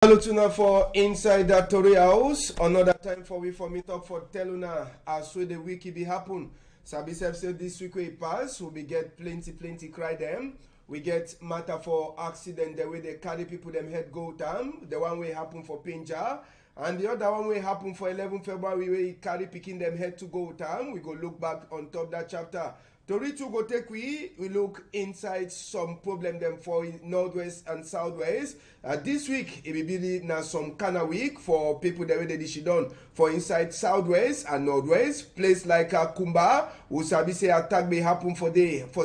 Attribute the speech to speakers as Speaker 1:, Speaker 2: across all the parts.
Speaker 1: Hello tuna for inside that Tory house. Another time for we for me talk for Teluna as we the week be happen. Sabi say this week we pass, we get plenty cry them. We get matter for accident the way they carry people them head go down. The one way happen for Pinja. And the other one way happen for 11 February we carry picking them head to go town. We go look back on top that chapter. Tori to go take we look inside some problem them for northwest and southwest. This week it will be now some kind of week for people that they she done for inside southwest and northwest. Place like Kumba, who sabi say attack may happen for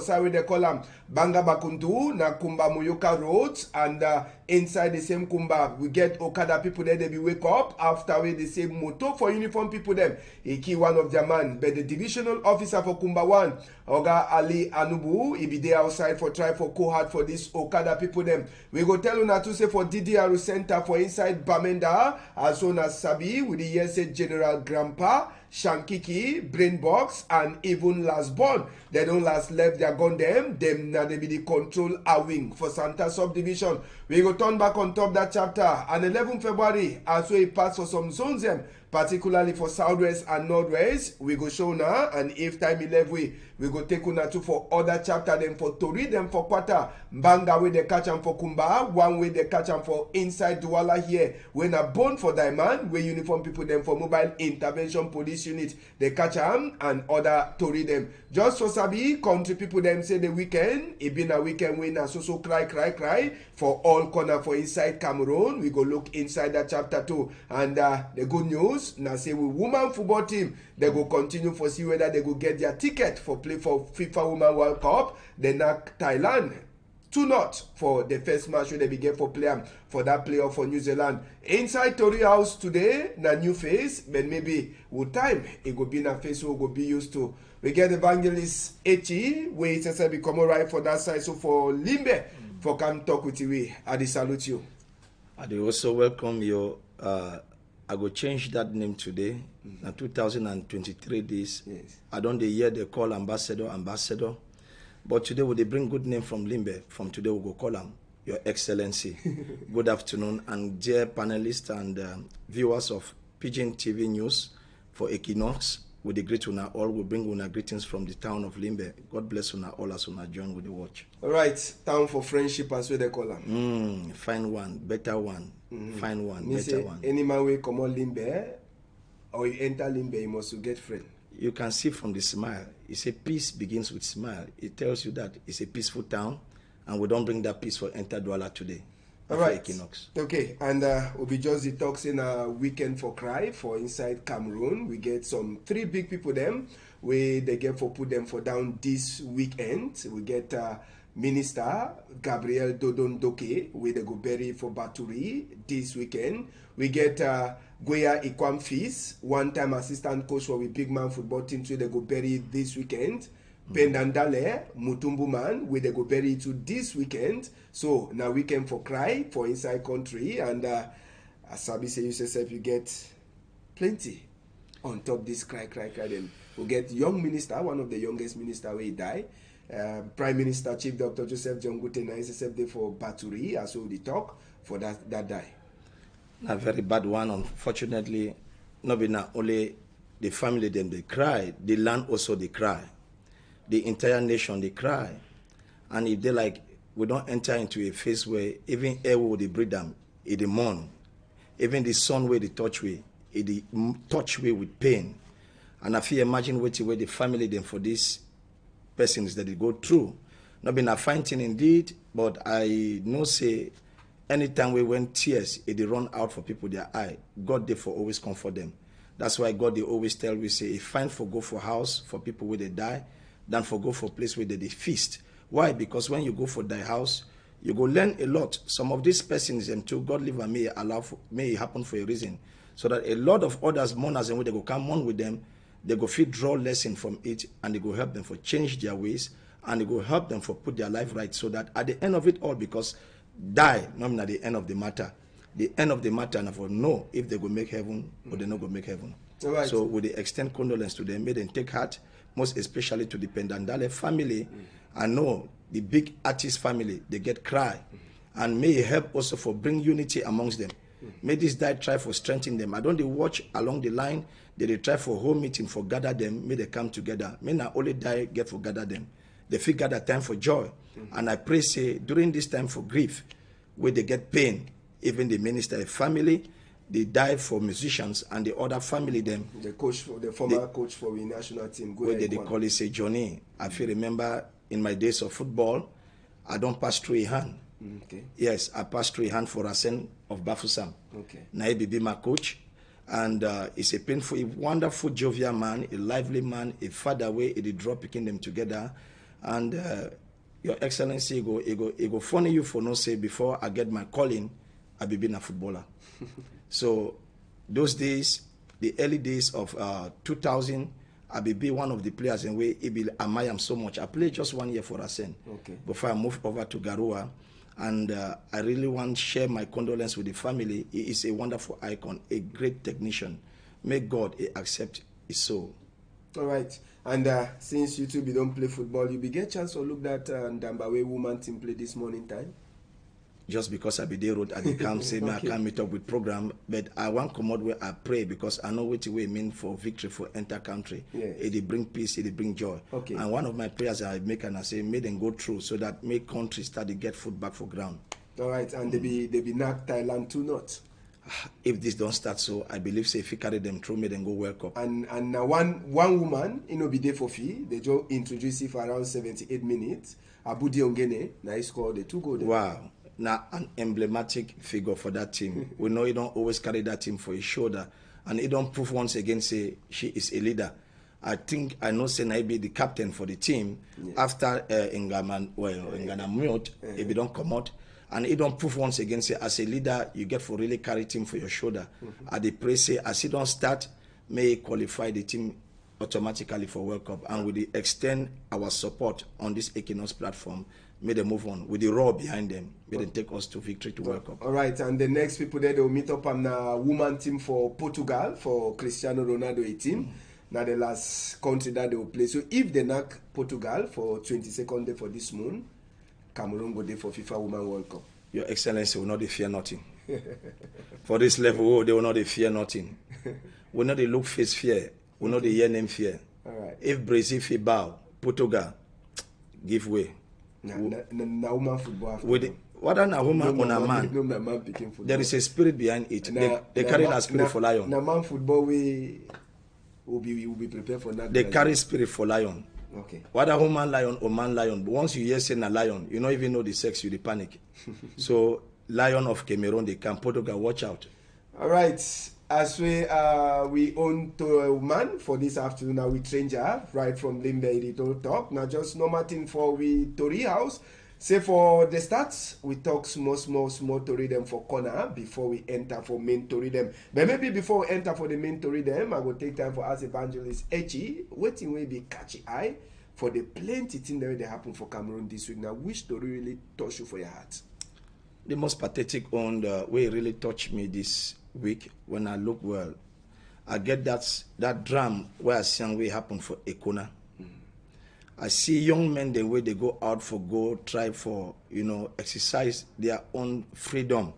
Speaker 1: sorry they call them Banga Bakundu, na Kumba Moyoka roads, and inside the same Kumba we get Okada people there they be wake up after we the same motor for uniform people them. He key one of their man, but the divisional officer for Kumba 1. Oga Ali Anubu, he be there outside for try for cohort for this Okada people them. We go tell you now to say for DDR Center for inside Bamenda, as soon as Sabi with the USA General Grandpa, Shankiki, Brainbox, and even last born. They don't last left their gun them now they be the control a wing for Santa subdivision. We go turn back on top that chapter and 11 February as we pass for some zones them, particularly for southwest and northwest. We go show now and if time 11 we go take una two for other chapter them for Tori them for quarter. Banga way they catch them for Kumba, one way they catch them for inside Douala here. When a bone for Diamond, where uniform people them for mobile intervention police unit, they catch them and other Tori them. Just for Sabi, country people them say the weekend, it been a weekend when a so cry for all corner for inside Cameroon. We go look inside that chapter too. And the good news, now say we woman football team, they go continue for see whether they go get their ticket for play for FIFA Women World Cup. They knock Thailand 2-0 for the first match where they begin for play for that playoff for New Zealand. Inside Tory House today, na new face, but maybe with time it go be na face we go be used to. We get Evangelist Echi, where it says become alright for that side. So for Limbe, for come talk with you, I salute you.
Speaker 2: I also welcome you. I go change that name today. Now 2023 days.
Speaker 1: Yes.
Speaker 2: I don't hear they call ambassador. But today we they bring good name from Limbe. From today we go call them Your Excellency. Good afternoon, and dear panelists and viewers of Pidgin TV News for Equinoxe. We greet una all. We bring una greetings from the town of Limbe. God bless una all as una join with the watch.
Speaker 1: All right, town for friendship as well they call them.
Speaker 2: Fine one, better one. Fine one, better one.
Speaker 1: Any man will come on Limbe or you enter Limbe, you must get friend.
Speaker 2: You can see from the smile. It's a peace begins with smile. It tells you that it's a peaceful town, and we don't bring that peace for enter Douala today.
Speaker 1: All right.
Speaker 2: Equinoxe.
Speaker 1: Okay, and we'll be just detoxing a weekend for cry for inside Cameroon. We get some 3 big people them where they get for put them for down this weekend. We get Minister Gabriel Dodon Doke where they go bury for Baturi this weekend. We get Goya Ikwamfis, one-time assistant coach for the big man football team, so they go bury this weekend. Pendandale, Mutumbu man, where they go bury to this weekend. So now weekend for cry for inside country, and as Sabi say yourself, you get plenty on top this cry. Then we get young minister, one of the youngest minister where he die. Prime Minister Chief Dr. Joseph John Guten SSF day for Baturi, as well the talk for that die.
Speaker 2: A very bad one, unfortunately. Not only the family them they cry, the land also they cry. The entire nation they cry. And if they like, we don't enter into a phase where even air will they breathe them, it they mourn. Even the sun where they touch way, it they touch way with pain. And if you imagine where the family them for these persons that they go through. Not been a fine thing indeed, but I know say anytime we went tears, it they run out for people their eye. God they for always comfort them. That's why God they always tell we say, it's fine for go for house for people where they die, than for go for place where they feast. Why? Because when you go for thy house, you go learn a lot. Some of these persons and to God live and may it happen for a reason. So that a lot of others mourners and when they go come on with them, they go feel draw lesson from it, and they go help them for change their ways, and they go help them for put their life right, so that at the end of it all, because die, not at the end of the matter. The end of the matter, and for know if they go make heaven or they not go make heaven.
Speaker 1: Right.
Speaker 2: So we extend condolence to them, may them take heart, most especially to the Pendandale family. I know the big artist family, they get cry. And may it help also for bring unity amongst them. May this die try for strengthening them. I don't they watch along the line, they try for whole meeting for gather them, may they come together. May not only die get for gather them. They feel gather time for joy. And I pray say during this time for grief, where they get pain, even the minister, the family, they die for musicians and the other family them.
Speaker 1: The coach, the former coach for the national team.
Speaker 2: Where they call it say Johnny. I feel remember in my days of football, I don't pass through a hand.
Speaker 1: Okay.
Speaker 2: Yes, I passed through a hand for Asen of Bafusam.
Speaker 1: Okay.
Speaker 2: Naibi be my coach. And it's a painful, a wonderful, jovial man, a lively man, a father way, it draw picking them together. And Your Excellency, it go funny you for no say before I get my calling, I be being a footballer. So those days, the early days of 2000, I be one of the players in way I admire him so much. I played just 1 year for Asen before I moved over to Garua. And I really want to share my condolence with the family. He is a wonderful icon, a great technician. May God accept his soul.
Speaker 1: All right. And since you two don't play football, you get chance to look that Dambawe woman team play this morning time?
Speaker 2: Just because I be there road, I can't say me I can't meet up with program, but I want to come out where I pray because I know what it mean for victory for enter country.
Speaker 1: Yes.
Speaker 2: It bring peace, it bring joy.
Speaker 1: Okay.
Speaker 2: And one of my prayers I make and I say, may them go through so that make country start to get food back for ground.
Speaker 1: All right, and they be knock Thailand too not.
Speaker 2: If this don't start so, I believe say if you carry them through, may them go World Cup.
Speaker 1: And now one woman, be there for fee. They just introduce it for around 78 minutes. Abudi Ongene, now he scored the 2 goals.
Speaker 2: Wow. Now, an emblematic figure for that team. We know he don't always carry that team for his shoulder. And he don't prove once again, say, she is a leader. I think, I know, say, be the captain for the team. After Ngana Mute, if he don't come out. And he don't prove once again, say, as a leader, you get for really carry team for your shoulder. At the pray, say, as he don't start, may he qualify the team automatically for World Cup. And we extend our support on this Equinoxe platform. May they move on with the raw behind them. May they take us to victory to World Cup.
Speaker 1: All right, and the next people there, they'll meet up on the woman team for Portugal, for Cristiano Ronaldo 18. Now the last country that they will play. So if they knock Portugal for 22nd day for this moon, Cameroon go there for FIFA Women World Cup.
Speaker 2: Your Excellency will not fear nothing. For this level, they will not fear nothing. We not they look face fear. We not they hear name fear.
Speaker 1: All right.
Speaker 2: If Brazil fi bow, Portugal give way.
Speaker 1: Na woman football.
Speaker 2: What are woman on a man?
Speaker 1: No man picking football.
Speaker 2: There is a spirit behind it. They carry that spirit for lion.
Speaker 1: Na man football we will be prepared for that.
Speaker 2: They carry spirit for lion.
Speaker 1: Okay.
Speaker 2: Whether woman lion or man lion, but once you hear saying a lion, you don't even know the sex, you panic. So lion of Cameroon, they can Portugal, watch out.
Speaker 1: All right. As we own to man for this afternoon, now we change right from Limbe to talk. Now just normal thing for we Tori house. Say for the stats, we talk small Tori them for corner before we enter for main Tori them. But maybe before we enter for the main Tori them, I will take time for us evangelist Echi. Waiting will be catchy eye for the plenty thing that will happen for Cameroon this week. Now, which story really touch you for your heart?
Speaker 2: The most pathetic one, the way it really touched me this week when I look well, I get that drum where I see way happen for Ekona. I see young men the way they go out for go try for exercise their own freedom.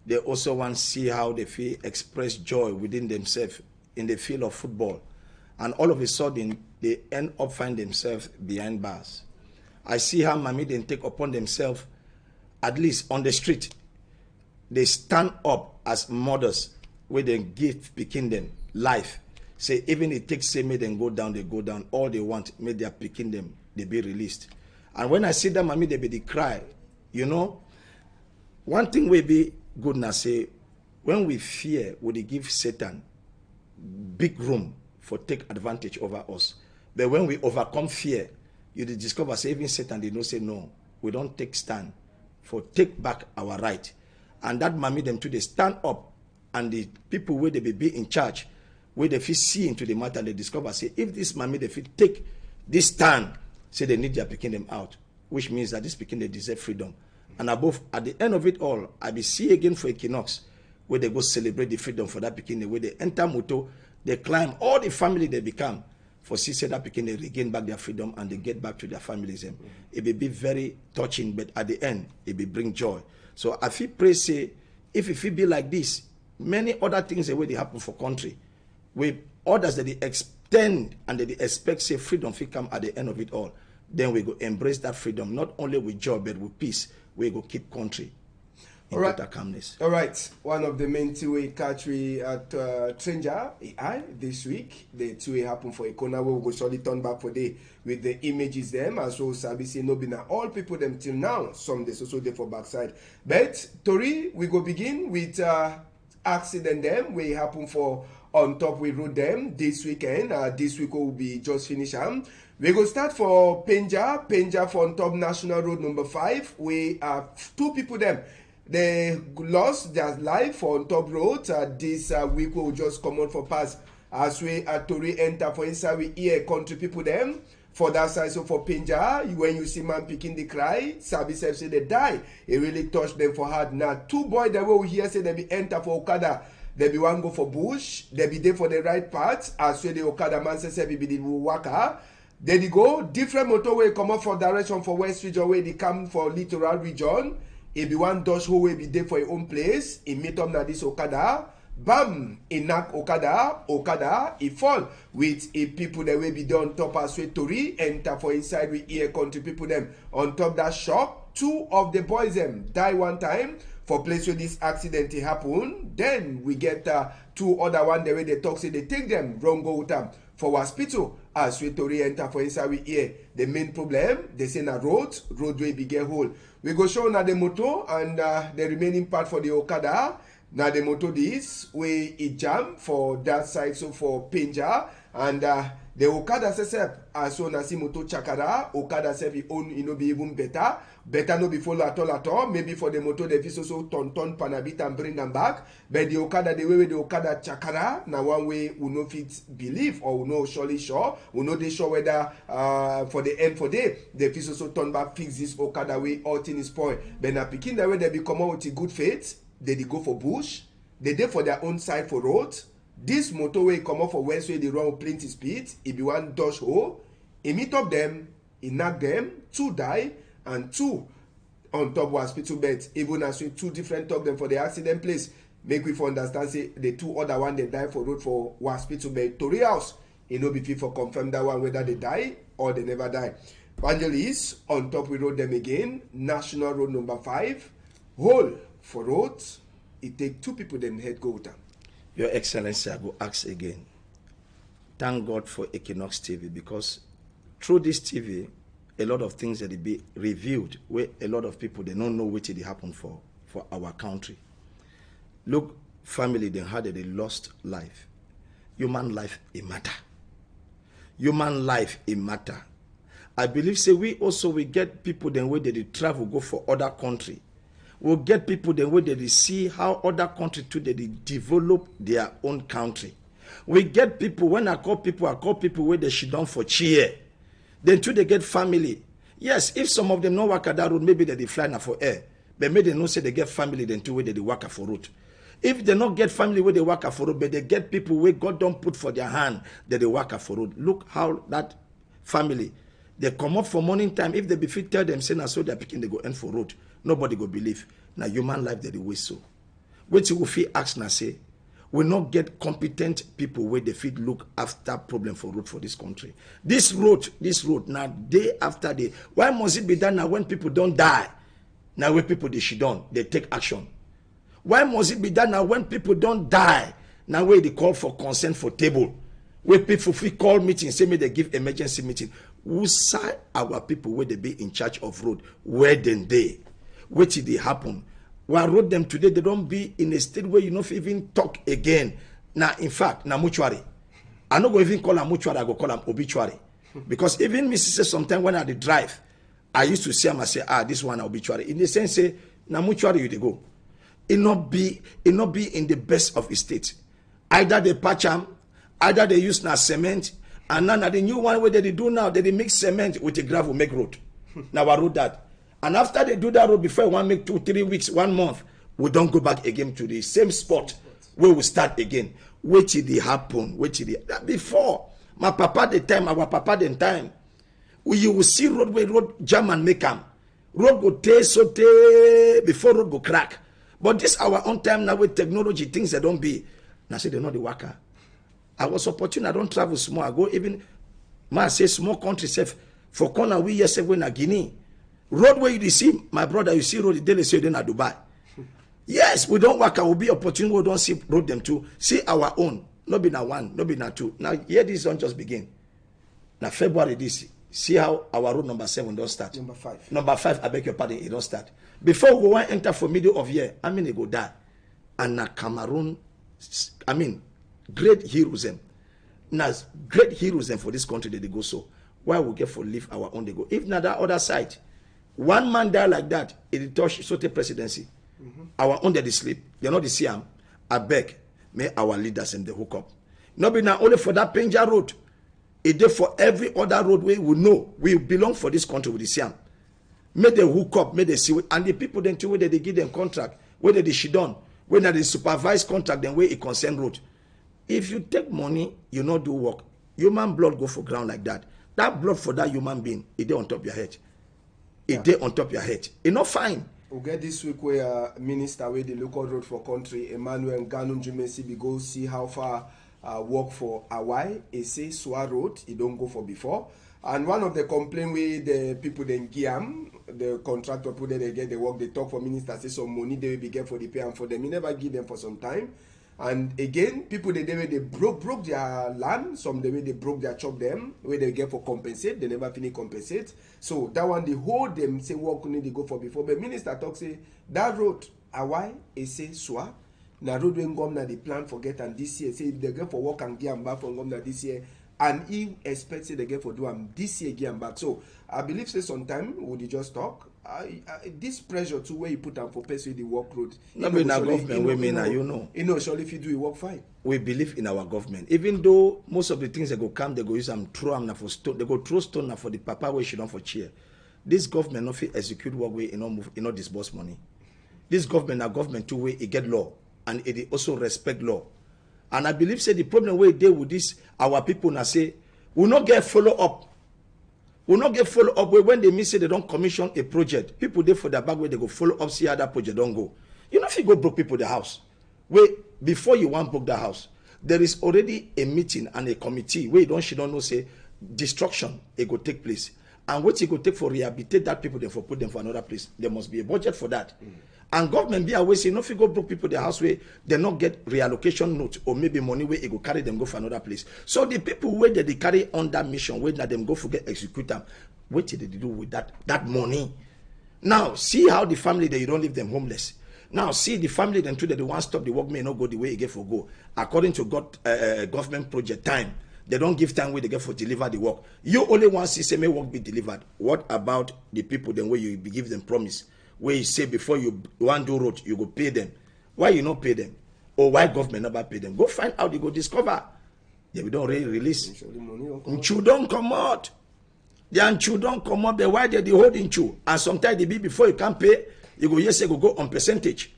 Speaker 2: They also want to see how they feel express joy within themselves in the field of football, and all of a sudden they end up find themselves behind bars. I see how Mami then take upon themselves, at least on the street, they stand up as mothers where they give picking them life. Say even it takes say make them go down, they go down. All they want, make their picking them, they be released. And when I see them, Mami, they be the cry. One thing will be good now say, when we fear, would they give Satan big room for take advantage over us. But when we overcome fear, you discover say even Satan did not say no. We don't take stand for take back our right. And that Mami them too, they stand up, and the people where they be in charge, where they fit see into the matter, they discover say if this Mami they fit take this stand, say they need their picking them out, which means that this picking they deserve freedom. And above, at the end of it all, I be see again for Equinoxe, where they go celebrate the freedom for that picking, where they enter moto, they climb all the family they become. For see say that picking they regain back their freedom and they get back to their families. It will be very touching, but at the end, it will bring joy. So I feel pray say, if it be like this, many other things the way they happen for country. With others that they extend and that they expect say freedom will come at the end of it all. Then we go embrace that freedom, not only with joy but with peace. We go keep country in total calmness.
Speaker 1: All right. One of the main two-way catch we at Stranger AI this week. The two-way happen for Equinoxe. We will surely turn back for day with the images them. As so Sabi say no be now all people them till now. Some they so they for backside. But Tori, we go begin with accident them. We happen for on top we road them this weekend. This week will be just finish them. We go start for Penja for on top National Road number 5. We have two people them. They lost their life for on top road. This week will just come out for pass as we at Tori enter for inside we hear country people them. For that side, so for Penja, when you see man picking the cry, Sabi say they die. It really touched them for hard. Now, two boys that will hear say they be enter for Okada. They be one go for bush. They be there for the right part. As well the Okada man say be the waka. Then they go different motorway come up for direction for West region where they come for littoral region. It be one Dutch who will be there for your own place. He meet up na this Okada. Bam! He knock Okada, he fall with a people that will be there on top as well. Tori enter for inside with ear country people them on top that shock. Two of the boys them die one time for place where this accident happen. Then we get two other one the way they talk say they take them wrong go with them for hospital as we Tori enter for inside with ear. The main problem they say na road will be get hole. We go show na the motor and the remaining part for the Okada. Now the motor this way it jam for that side so for Penja and the Okada says as soon as motor chakara Okada says he own be even better no be follow at all maybe for the motor the fish also turn panabit and bring them back but the Okada the way the Okada chakara now one way we no fit believe or we no surely sure we no they sure whether for the end for day the fish also turn back fix this Okada way all thing is spoil but now picking the way they be come out with good faith. They go for bush. They did for their own side for road. This motorway come up for Westway, they run with plenty speed. It be one Dutch hole. He meet up them. He knock them. 2 die and 2 on top hospital beds. Even as we 2 different talk them for the accident place. Make we for understand say the 2 other one they die for road for hospital bed. Tori house. It no be fit for confirm that one whether they die or they never die. Evangelist on top we road them again. National Road number 5. Hole. For roads, it take 2 people them head go down.
Speaker 2: Your Excellency, I go ask again. Thank God for Equinoxe TV because through this TV, a lot of things that be revealed where a lot of people they don't know what it happen for our country. Look, family they had they lost life. Human life a matter. Human life a matter. I believe say we get people then where they travel go for other country. We'll get people the way they see how other countries too they develop their own country. We get people, when I call people where they sit down for cheer. Then too they get family. Yes, if some of them no work at that road, maybe they fly now for air. But maybe they no say they get family, then too where they work for road. If they not get family where they work for road, but they get people where God don't put for their hand that they work for road. Look how that family, they come up for morning time. If they be fit, tell them, say now so they're picking, they go end for road. Nobody go believe. Now human life that they way so. Which you will feel ask now say, we not get competent people where they fit look after problem for road for this country. This road now day after day. Why must it be done now when people don't die? Now when people they should done, they take action. Why must it be done now when people don't die? Now where they call for consent for table. Where people fit call meeting, say me they give emergency meeting. Who say our people where they be in charge of road? Where then they? What did they happen? When I wrote them today, they don't be in a state where you not even talk again. Now, in fact, na mortuary. I not go even call them mortuary, I go call them obituary. Because even me say sometimes when I dey drive, I used to see them and say, this one obituary. In the sense, say, na mortuary you dey go. It not be in the best of its state. Either they patch them, either they use na cement, and now the new one where they do now, they mix cement with the gravel, make road. Now I wrote that. And after they do that road, before one make 2, 3 weeks, 1 month, we don't go back again to the same spot where we start again. Wait till they happen. Before, my papa the time, our papa the time, you will see road jam and make them. Road go taste so before road go crack. But this our own time now with technology, things that don't be. Now say they're not the worker. I was opportune, I don't travel small. I go even, man say small country safe. For corner we yesterday when a Guinea. Road where you see, my brother, you see road, they say then at Dubai. Yes, we don't work, I will be opportune, we don't see road them too. See our own. Not be now one, not be now two. Now here this don't just begin. Now February this, see how our road number 7 don't start.
Speaker 1: Number 5.
Speaker 2: Number 5, I beg your pardon, it don't start. Before we go and enter for middle of year, I mean they go die. And now Cameroon, I mean, great heroism. Now great heroism for this country that they go so. Why we get for leave our own they go? If not that other side, one man die like that, it touch Sote presidency. Our own they sleep. They're not the Siam. I beg, may our leaders and the hook up. Not be now only for that Penja road. It did for every other roadway we know we belong for this country with the Siam. May they hook up, may they see it. And the people then too, whether they give them contract, whether they shidon, whether they supervise contract, then where it concern road. If you take money, you not do work. Human blood go for ground like that. That blood for that human being, it dey on top of your head. It dey on top of your head. It not fine.
Speaker 1: We get this week where minister with the local road for country, Emmanuel Ganun Jumesi, we go see how far work for Hawaii, say Swa Road, it don't go for before. And one of the complaint with the people then Giam, the contractor people they get the work, they talk for minister, say some money they will be get for the pay and for them. He never give them for some time. And again, people they broke their land, some the way they broke their chop them, where they get for compensate, they never finish compensate. So that one they hold them, say what could they go for before. But minister talk say that road, Hawaii, say Swa, na road when come na the plan forget and this year, say if they get for work and get back from come na this year, and he expects they get for do them this year get back. So I believe say sometime would you just talk? This pressure too where you put them for pursue the work road.
Speaker 2: No, be na government we mean you know.
Speaker 1: You know, surely if you do it work fine.
Speaker 2: We believe in our government. Even though most of the things they go come, they go use them throw them for stone. They go throw stone now for the papa where she don't for chair. This government not fit execute work way, move, disburse money. This government, a government too way it get law and it also respect law. And I believe say the problem where they with this our people now say we not get follow up. We not get follow up when they miss say they don't commission a project. People there for their back where they go follow up see how that project don't go. You know if you go broke people the house. Wait, before you want book the house, there is already a meeting and a committee where she don't know say destruction it go take place. And what it go take for rehabilitate that people then for put them for another place. There must be a budget for that. And government be away say no if you go broke people the house where they not get reallocation note or maybe money where it go carry them go for another place. So the people where they carry on that mission, where let them go forget execute them, what did they do with that money? Now see how the family that you don't leave them homeless. Now see the family then too that they want stop the work may not go the way it get for go. According to government project time, they don't give time where they get for deliver the work. You only want to see may work be delivered. What about the people then where you give them promise? Where you say before you want to do road, you go pay them. Why you not pay them? Or why government never pay them? Go find out, you go discover. Yeah, we don't really release. Nchu don't come out. The Nchu don't come out, but why they hold Nchu? And sometimes they be before you can't pay, you go yes, you go on percentage.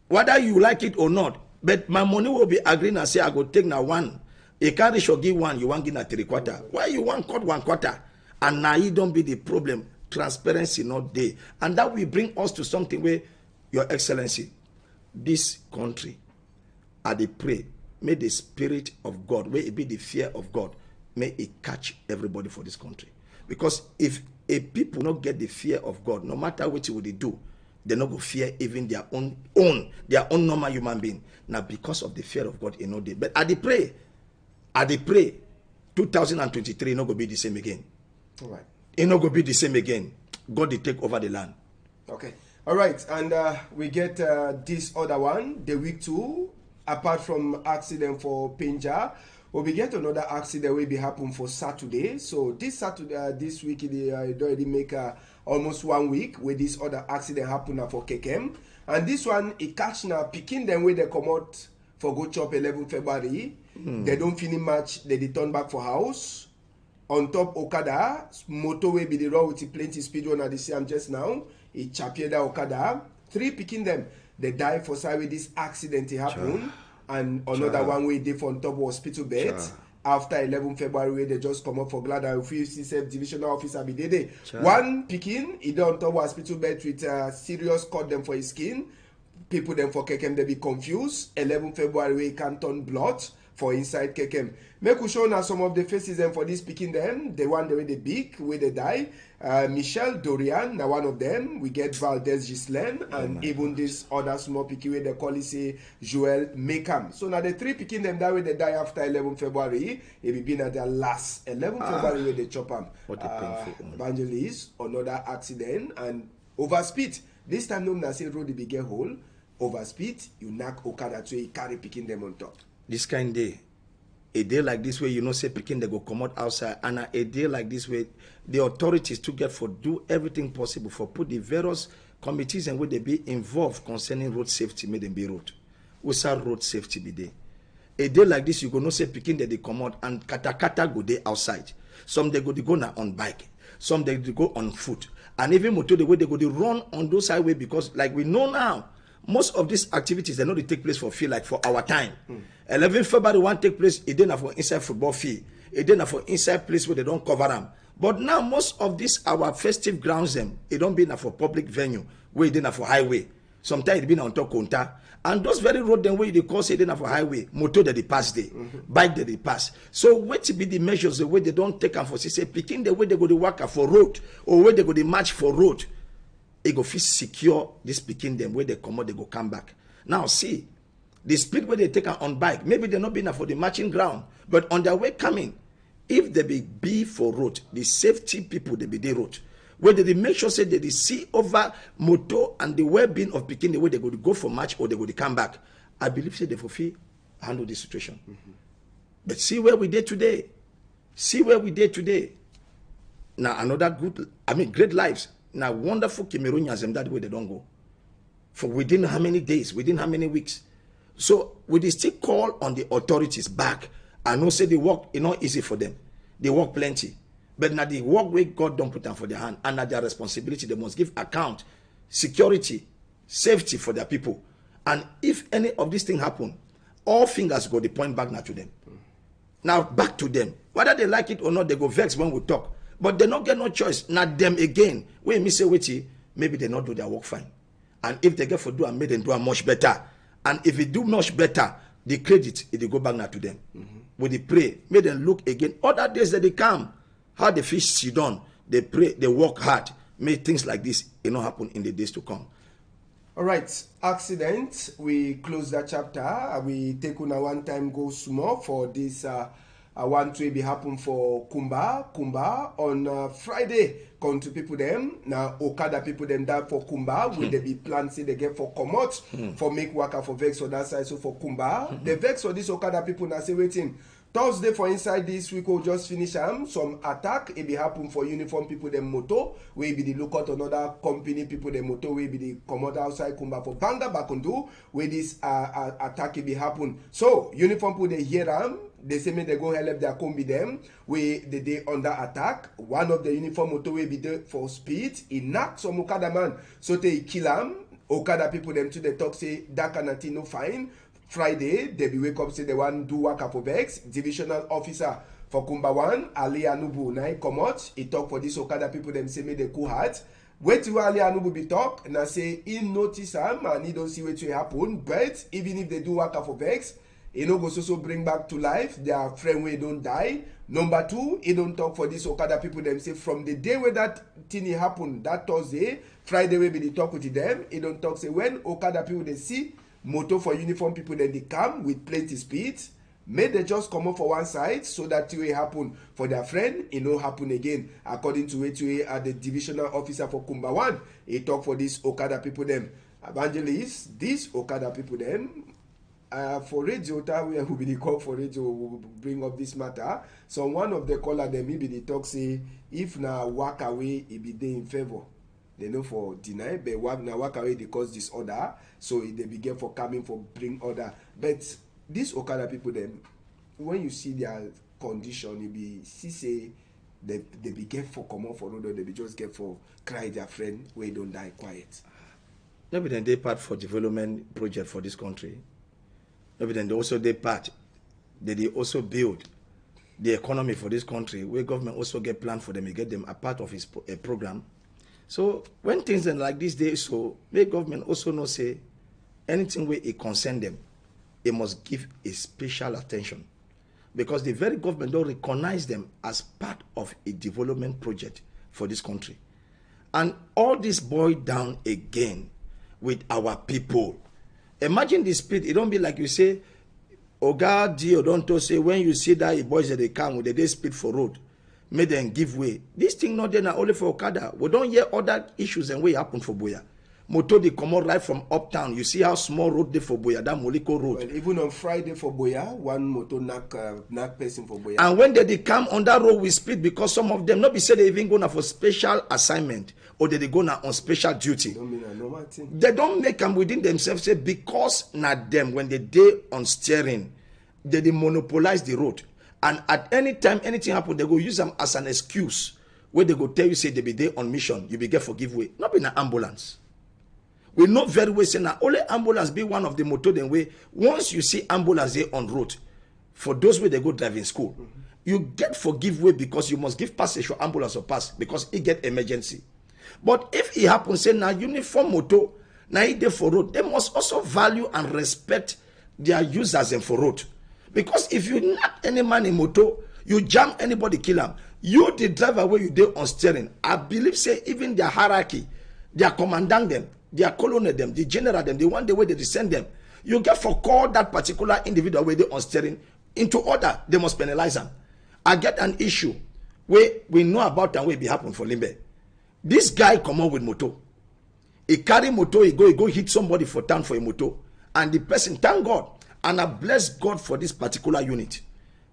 Speaker 2: Whether you like it or not, but my money will be agreeing and say I go take now one. A carry should give one, you want give na 3/4. Why you want cut 1/4? And now you don't be the problem. Transparency not there, and that will bring us to something where, Your Excellency, this country, I dey pray, may the spirit of God, may it be the fear of God, may it catch everybody for this country. Because if a people not get the fear of God, no matter what you they do, they not go fear even their own normal human being. Now because of the fear of God, they. But I dey pray, 2023 not go be the same again.
Speaker 1: All right.
Speaker 2: It not go be the same again. God will take over the land.
Speaker 1: Okay. All right. And we get this other one, the week 2. Apart from accident for Penja, we get another accident will be happen for Saturday. So this Saturday, this week, they already make almost 1 week where this other accident happen for Kekem. And this one, it catch now, picking them where they come out for go chop 11 February. They don't finish match, they return back for house. On top Okada, motorway be the road with plenty speed one at the same just now. It chappier that Okada. 3 picking them. They die for side with this accident happened. And another one way they for on top hospital bed. After 11 February, they just come up for glad and FCC divisional officer be there. One picking, he done on top hospital bed with serious cut them for his skin. people them for Kekem, they be confused. 11 February, we can turn blood for inside Kekem. Make we show now some of the faces them for this picking them. The one the way they big, where they die. Michelle Dorian, now one of them. We get Valdez Gislaine, and even this other small picking where they call it say Joel Mekam. So now the three picking them that way they die after 11 February. It will be at their last 11 February where they chop them.
Speaker 2: What a painful
Speaker 1: Evangelist, another accident and overspeed. This time no say road the bigger hole. Overspeed, you knock Okada to a carry picking them on top.
Speaker 2: This kind day, a day like this way, you know, say picking they go come out outside, and a day like this way, the authorities to get for do everything possible for put the various committees and where they be involved concerning road safety, make them be road. Without road safety be there. A day like this, you go no say picking that they come out and kata go there outside. Some they go now on bike, some they go on foot, and even motor the way they go they run on those highway because like we know now. Most of these activities, they know they take place for fee, like for our time. 11 February one take place, it didn't for inside football fee. It didn't for inside place where they don't cover them. But now most of these our festive grounds them, it don't be for public venue, where it didn't for highway. Sometimes it be on top counter. And those very road them where they call say it for highway, motor that they pass there, bike that they pass. So what to be the measures the way they don't take them for say picking the way they go to work for road or where they go to march for road. They go fit secure this picking them where they come out, they go come back. Now see, the speed where they take on bike, maybe they're not being for the marching ground, but on their way coming, if they be for road, the safety people they be the road, where they make sure say they see over motor and the well-being of picking the way they go for march or they go to come back. I believe say they for free handle the situation. But see where we did today. See where we did today. Now another great lives. Now, wonderful Cameroonians, and that way they don't go. For within how many days, within how many weeks. So, we still call on the authorities back. I know say the work is not easy for them. They work plenty. But now the work where God don't put them for their hand, and now their responsibility, they must give account, security, safety for their people. And if any of these things happen, all fingers go the point back now to them. Now, back to them. Whether they like it or not, they go vex when we talk. But they not get no choice. Not them again. When me say wait, maybe they not do their work fine. And if they get for do and make them do much better. And if it do much better, the credit it go back now to them. When they pray, make them look again. Other days that they come, how the fish sit down, they pray, they work hard. Make things like this, it not happen in the days to come.
Speaker 1: All right, accident. We close that chapter. We take on a one time go small for this. One to be happen for Kumba on Friday. Come to people them now Okada people them that for Kumba will they be planned say they get for Komot for make worker for Vex on that side so for Kumba the Vex for this Okada people now say waiting Thursday for inside this week we'll just finish some attack it be happen for uniform people them moto we be the lookout another company people them moto we be the Komot outside Kumba for Banga Bakundu where this attack it be happen so uniform people they hear them. They say they go help their combi them. We the day under attack. One of the uniform motor will be there for speed. He knocked some Okada man. So they kill him. Okada people them to the talk say that kind of thing no fine. Friday they be wake up say they want do work for Vex. Divisional officer for Kumba 1, Ali Anubu now come out. He talk for this Okada people them say me the cool heart. Wait till Ali Anubu be talk and I say he notice him and he don't see what will happen. But even if they do work for Vex. He no go so bring back to life their friend where don't die. Number 2, he don't talk for this Okada people them say from the day where that thing happened, that Thursday, Friday we be the talk with them. He don't talk say when Okada people they see motor for uniform people then they come with plenty speed. May they just come up for one side so that it will happen for their friend. It no happen again. According to it, the divisional officer for Kumba 1, he talk for this Okada people them. Evangelists, these Okada people them. For radio, we will be the call for radio will bring up this matter. So one of the caller them maybe the talk say if now walk away it be they in favor. They know for deny, but now walk away they cause disorder. So they begin for coming for bring order. But these Okada people them, when you see their condition, you be see say they be get for come on for road, or they be just get for cry their friend where don't die quiet.
Speaker 2: Maybe then they part for development project for this country. Maybe then they also they part. They also build the economy for this country, where government also get plan for them, and get them a part of his program. So when things are like this day, so make government also know say anything where it concern them, it must give a special attention. Because the very government don't recognize them as part of a development project for this country. And all this boiled down again with our people. Imagine the speed. It don't be like you say, Oga Dio don't say when you see that boys that they come with they speed for road, make them give way. This thing not there only for Okada. We don't hear other issues and way happen for Boya. Motor they come out right from uptown. You see how small road they for Boya, that Moliko road.
Speaker 1: Well, even on Friday for Boya, one motor knock person for Boya.
Speaker 2: And when they come on that road with speed, because some of them not be said they even go now for special assignment or they go now on special duty.
Speaker 1: Don't mean a normal thing.
Speaker 2: They don't make them within themselves say because not them when they day on steering, they monopolize the road. And at any time anything happen, they go use them as an excuse where they go tell you say they be there on mission, you be get for giveaway. Not be an ambulance. We know very well say now only ambulance be one of the motor then way. Once you see ambulance there on road, for those way they go driving school, you get for giveaway because you must give passage for ambulance or pass because it get emergency. But if it happens say now uniform motor, now it there for road, they must also value and respect their users and for road. Because if you not any man in motor, you jam anybody, kill him. You the driver where you there on steering, I believe say even their hierarchy, their commandant them, their colonel them, the general them, the one the way they send them, you get for call that particular individual where they on steering into order, they must penalize them. I get an issue where we know about and where it be happen for Limbe. This guy come out with motor. He carry motor, he go hit somebody for town for a motor, and the person, thank God, and I bless God for this particular unit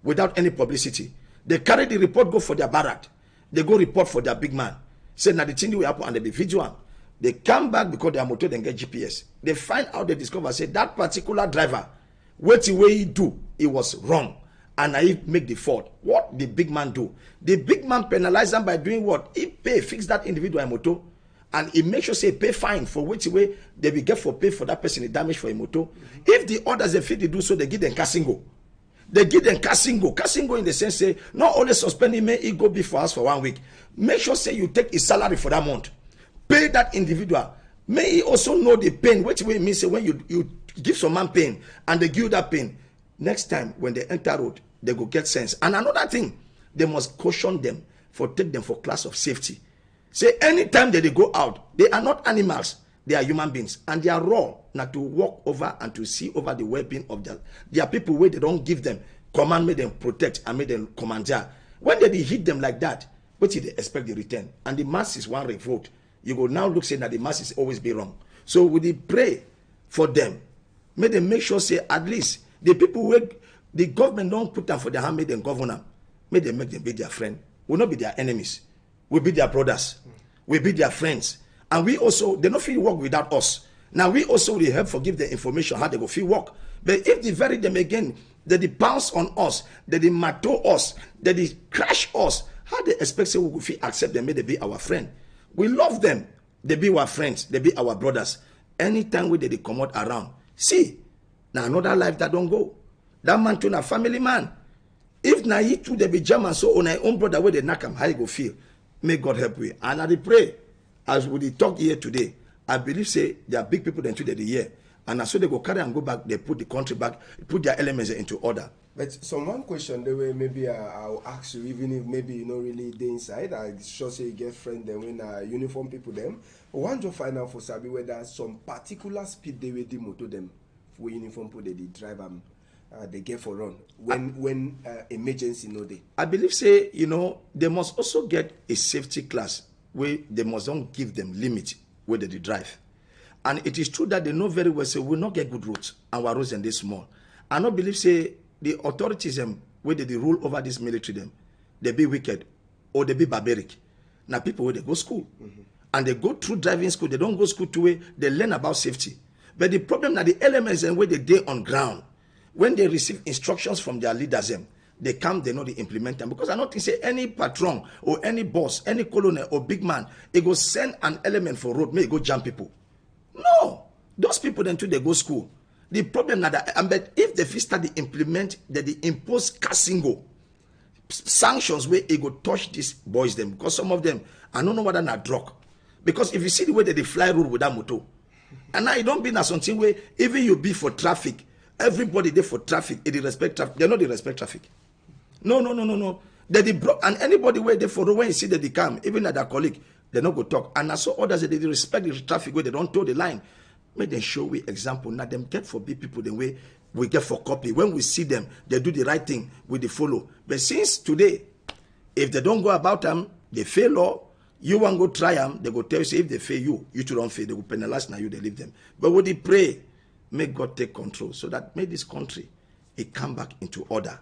Speaker 2: without any publicity. They carry the report, go for their barrack. They go report for their big man. Say now the thing will happen and they be vigilant. They come back because their motor then get GPS. They find out, they discover, say that particular driver, what the way he do, it was wrong. And I make the fault. What the big man do? The big man penalize them by doing what? He pay, fix that individual motor. And he make sure say pay fine for which way they will get for pay for that person the damage for a motor. If the others they fit to do so, they give them cassingo. They give them cassingo. Cassingo in the sense say not only suspending may it go before us for 1 week. Make sure say you take his salary for that month. Pay that individual. May he also know the pain. Which way means say when you give some man pain and they give you that pain. Next time when they enter road, they go get sense. And another thing, they must caution them for take them for class of safety. Say anytime that they go out, they are not animals, they are human beings. And their role not to walk over and to see over the well-being of their people where they don't give them command, make them protect and make them commander. When they hit them like that, what did they expect the return? And the masses want revolt. You go now look say that the masses always be wrong. So we pray for them. May them make sure say at least the people where the government don't put them for their hand, make them governor. May them make them be their friend. Will not be their enemies. We'll be their brothers. We'll be their friends. And we also, they don't feel work without us. Now we also will help forgive the information how they go feel work. But if they vary them again, that they pounce on us, that they matter us, that they crash us, how they expect say we will feel accept them, may they be our friend. We love them. They be our friends. They be our brothers. Anytime we they come out around, see, now another life that don't go. That man to a family man. If na he too they be German, so on our own brother where they knock him, how you go feel? May God help you. And I pray, as we talk here today, I believe say there are big people that today the year. And as so they go carry and go back, they put the country back, put their elements into order.
Speaker 1: But some one question the way maybe I'll ask you, even if maybe you know really the inside, I sure say you get friend them when uniform people them. But want to find out for Sabi whether some particular speed they will motor them for uniform people they drive them. They get for run when emergency no day. I
Speaker 2: believe say you know they must also get a safety class where they must don't give them limit where they drive. And it is true that they know very well say we will not get good roads and our roads and they small. I don't believe say the authorities where they rule over this military them, they be wicked or they be barbaric. Now people where they go school and they go through driving school, they don't go school to where they learn about safety. But the problem that the elements and where they day on ground. When they receive instructions from their leaders, they come, they know they implement them. Because I don't think say any patron or any boss, any colonel or big man, they go send an element for road, may go jam people. No, those people then too they go school. The problem that but if they start to implement that they impose cassingo sanctions where it go touch these boys them because some of them I don't know whether not drug. Because if you see the way that they fly road with that motor, And now you don't be na something where even you be for traffic, everybody there for traffic, they respect traffic. They know they respect traffic. No. And anybody where they for when you see that they come, even at their colleague, they not go talk. And I saw others that they respect the traffic where they don't toe the line. Make them show we example. Now them get for big people the way we get for copy. When we see them, they do the right thing with the follow. But since today, if they don't go about them, they fail law. You want to go try them, they go tell you, say, if they fail you, you too don't fail. They will penalize now you, they leave them. But when they pray, make God take control so that make this country, it come back into order.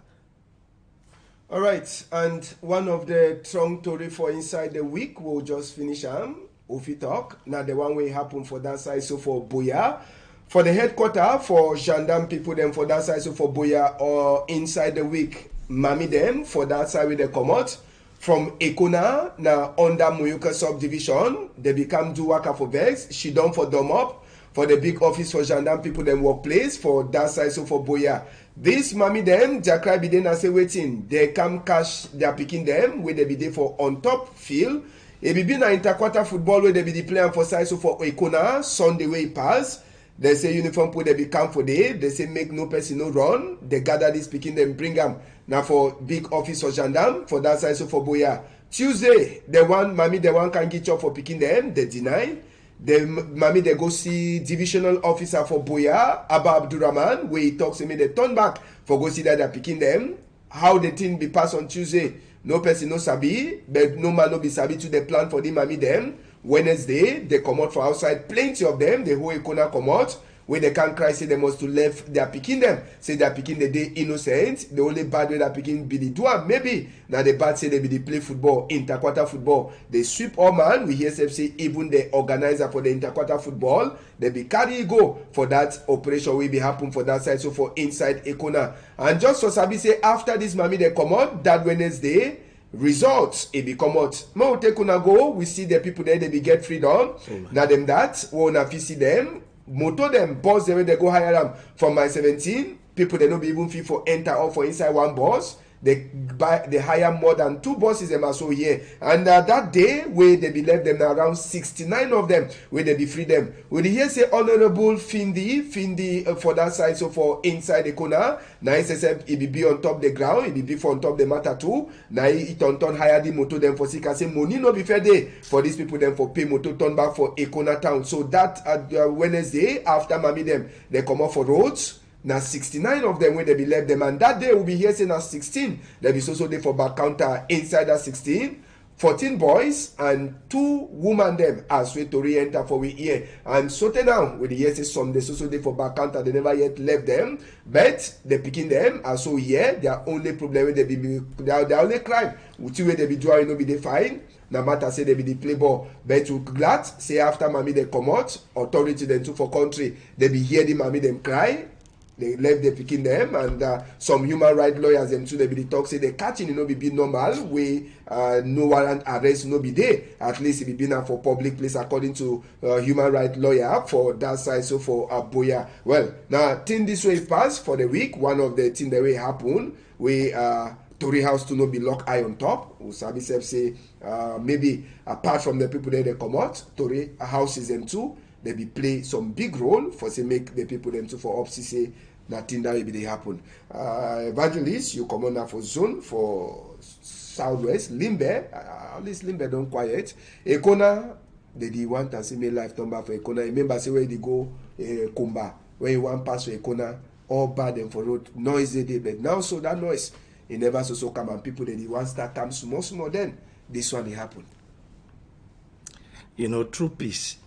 Speaker 1: All right, and one of the strong story for inside the week, we'll just finish Ofi talk. Now the one way happen for that side, so for Boya. For the headquarter, for gendarme people, them for that side, so for Boya, or inside the week, Mami them, for that side where they come out. From Equinoxe, now under Muyuka subdivision, they become do worker for Vex. She done for Dom Up, for the big office for gendarme people, them workplace, for that side, so for Boya. This Mami them, Jakrai be then say waiting. They come cash, they are picking them, where they be there for on top field. It be na interquarter football where they be the playing for side, so for Equinoxe, Sunday way pass. They say uniform put they be come for day. They say make no person no run. They gather this picking them, bring them. Now for big office for gendarme, for that side, so for Boya. Tuesday, the one, Mami, the one can get up for picking them, they deny. The Mami, they go see divisional officer for Boya, Abba Abdurrahman, where he talks to me, they turn back for go see that they're picking them. How the thing be passed on Tuesday, no person no sabi, but no man no be sabi to the plan for the Mami them. Wednesday, they come out for outside, plenty of them, the whole Equinoxe come out. When they can't cry, say they must to left, they are picking them. Say they are picking the day innocent. The only bad way they are picking be the two. Maybe now the bad say they be the play football, interquarter football. They sweep all man. We hear them say even the organizer for the interquarter football, they be carry go for that operation will be happen for that side. So for inside Equinoxe. And just for Sabi say after this Mami they come out that Wednesday. Results it be come out. Mo take una go. We see the people there. They be get freedom. Now them that we wanna see them. Moto them boss the way they go hire them from my 17 people they no be even fit for enter or for inside one bus. They hire more than 2 buses them are so here. And that day where they be left them around 69 of them where they be free them. We hear say Honorable Findi for that side, so for inside the corner. Now he says it be on top the ground, it be for on top the matter too. Now it on turn hire the motor them for sick and say money no be fair day for these people them for pay motor turn back for Equinoxe town. So that Wednesday after Mami them they come off for roads. Now 69 of them when they be left them, and that day will be here saying now 16. There be also there for back counter inside that 16. 14 boys and 2 women them as we to re-enter for we here. And so now with the year say some they also there for back counter, they never yet left them, but they picking them and so here their only problem with they be their only crime. Which way they be doing no be they fine. No matter say they be the play ball, but we glad say after Mami they come out, authority them too for country, they be hear the Mami them cry. They left the picking them, and some human rights lawyers them too. They be the talk say the catching you know be normal way no warrant arrest no be there. At least it be now for public place according to human rights lawyer for that side. So for Boya, well now thing this way pass for the week. One of the thing that will happen we Tory house to not be lock eye on top. Usabi self say maybe apart from the people there they come out, Tory houses them too. They be play some big role for say make the people them too for up say nothing that will be they happen. Evangelist, you come on now for zone for Southwest Limbe. At least Limbe don't quiet. Equinoxe, they want and see me life turn back for Equinoxe. Remember say where they go Kumba, where you want pass for Equinoxe, all bad them for road noisy day. But now so that noise it never so come and people they want start time small then this one they happen.
Speaker 2: You know, true peace.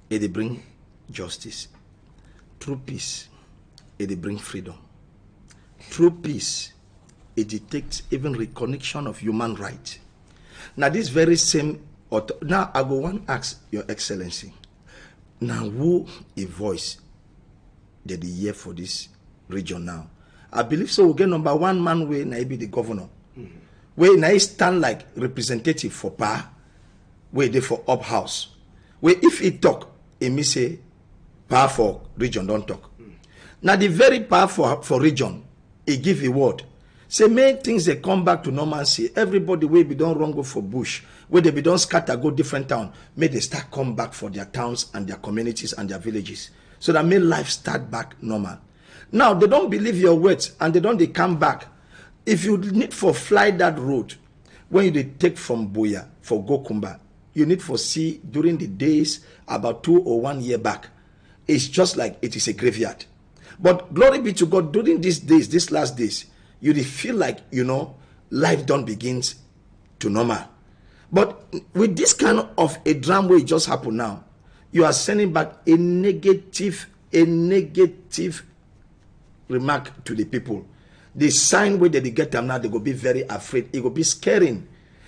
Speaker 2: It bring justice. True peace, it bring freedom. True peace, it detects even reconnection of human rights. Now this very same, now I go one ask Your Excellency. Now who a voice that they hear for this region now? I believe so we'll get number 1 man where na be the governor. Mm-hmm. Where na stand like representative for power, where they for up house. Where if he talk, it means say power for region don't talk. Now the very power for region, he give a word. Say, make things they come back to normalcy. Everybody will be done wrong go for bush. Where they be done scatter, go different town. May they start come back for their towns and their communities and their villages. So that may life start back normal. Now, they don't believe your words and they come back. If you need for fly that road, when you take from Boya for Gokumba, you need for see during the days about 2 or 1 year back. It's just like it is a graveyard. But glory be to God, during these days, these last days, you feel like, life don't begins to normal. But with this kind of a drama where it just happened now, you are sending back a negative remark to the people. The sign where they get them now, they will be very afraid. It will be scaring.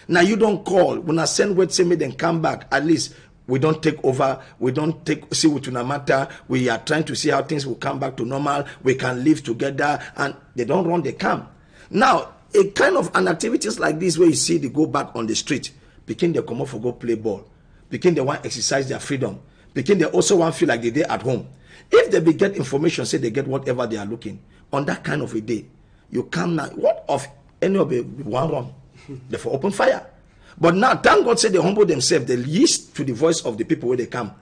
Speaker 2: Now you don't call. When I send word, say me then come back. At least we don't take over. We don't see what no matter. We are trying to see how things will come back to normal. We can live together, and they don't run. They come. Now a kind of an activities like this where you see they go back on the street, begin they come up for go play ball, begin they want exercise their freedom, begin they also want feel like they at home. If they get information, say they get whatever they are looking on that kind of a day, you come now. What of any of the one run? They for open fire. But now, thank God, say they humble themselves. They listen to the voice of the people where they come,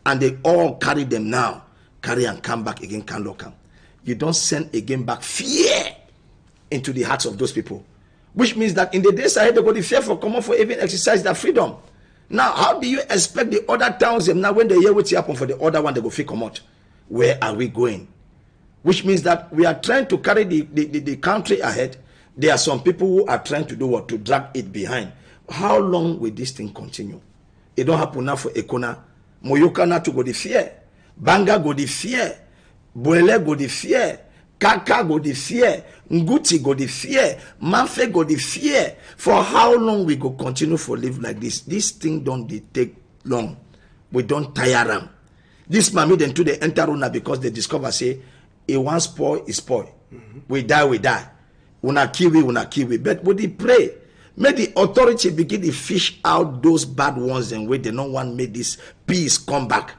Speaker 2: and they all carry them now, carry and come back again. Can look come. You don't send again back fear into the hearts of those people, which means that in the days ahead they go the fear for common for even exercise their freedom. Now, how do you expect the other towns them now when they hear what's happen for the other one they go feel come out? Where are we going? Which means that we are trying to carry the country ahead. There are some people who are trying to do what? To drag it behind. How long will this thing continue? It don't happen now for Ekona. Moyoka na to go the fear. Banga go the fear. Boele go the fear. Kaka go the fear. Nguti go the fear. Manfe go the fear. For how long we go continue for live like this? This thing don't take long. We don't tire them. This mami then to the enter Runa because they discover say, it won't spoil, is spoil. We die, we die. Una kiwi. But would he pray? May the authority begin to fish out those bad ones and where they don't want make this peace come back.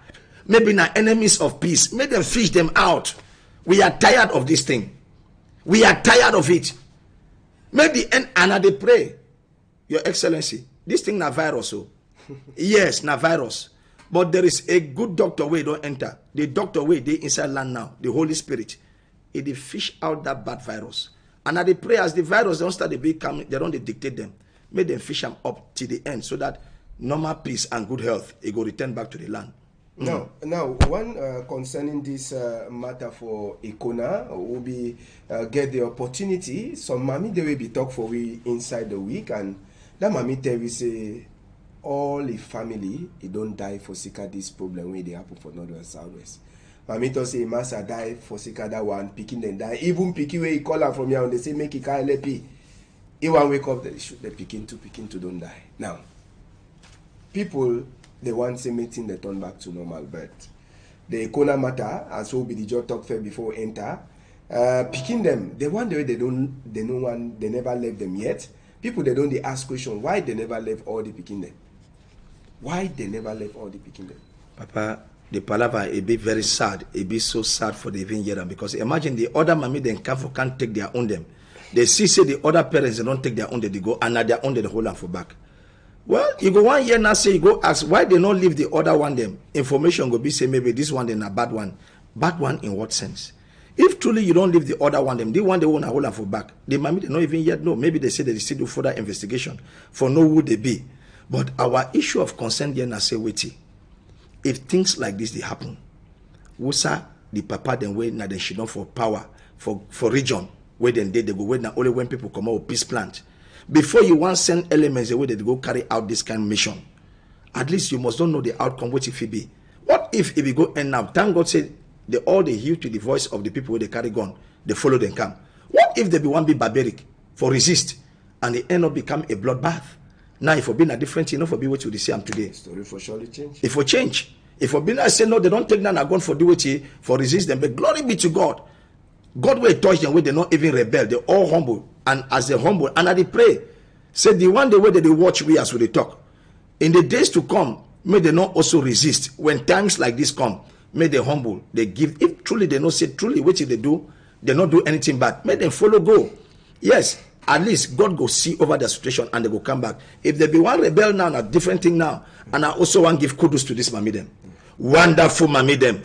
Speaker 2: Maybe now enemies of peace. May them fish them out. We are tired of this thing. We are tired of it. Maybe and they pray. Your Excellency, this thing na virus. Oh. Yes, na virus. But there is a good doctor where don't enter. The doctor where they inside land now, the Holy Spirit. It they fish out that bad virus. And at the pray as the virus don't start to become, they don't dictate them. Make them fish them up to the end so that normal peace and good health, it go return back to the land.
Speaker 1: Now, one concerning this matter for Econa, will be get the opportunity. Some mommy they will be talk for we inside the week, and that mommy tell we say all the family it don't die for sika this problem where they happen for North and Southwest. Mommy to say massa die for sika that one, picking them die. Even picking where he call her from here and they say make it can't let he one wake up they shoot the picking to don't die. Now people they want same thing they turn back to normal, but the Econa matter as so be the job talk fair before enter. Picking them, the one way they never left them yet. People they don't they ask question why they never left all the picking them. Why they never left all the picking them?
Speaker 2: Papa, the palaver it be very sad. It be so sad for the even year because imagine the other mommy then can't take their own them. They see say the other parents they don't take their own they go and at their own they hold them for back. Well, you go 1 year now say you go ask why they not leave the other one them. Information go be say maybe this one then a bad one. Bad one in what sense? If truly you don't leave the other one them, the one they want to hold them for back. The mommy they not even yet know. Maybe they say they still do further investigation for know who they be. But our issue of concern here now say wait. If things like this they happen, Wusa the papa then wait now they should not for power for region where then they go wait now only when people come out with peace plant. Before you want send elements the way they go carry out this kind of mission, at least you must don't know the outcome. What if it be? What if we go end up? Thank God said they all they hear to the voice of the people where they carry gun, they follow them come. What if they be one be barbaric for resist and they end up become a bloodbath? Now if for being a different thing, not for be what you see am today.
Speaker 1: Story for surely change.
Speaker 2: If for change, if for being I say no, they don't take none a gun for do what for resist them. But glory be to God. God will touch them where they not even rebel. They all humble. And as they humble, and as they pray, say the one the way that they watch we as we they talk. In the days to come, may they not also resist. When times like this come, may they humble. They give. If truly they not say truly what they do, they not do anything bad. May them follow go. yes, at least God go see over the situation and they go come back. If there be one rebel now, a different thing now, and I also want to give kudos to this mommy them. Wonderful mommy them.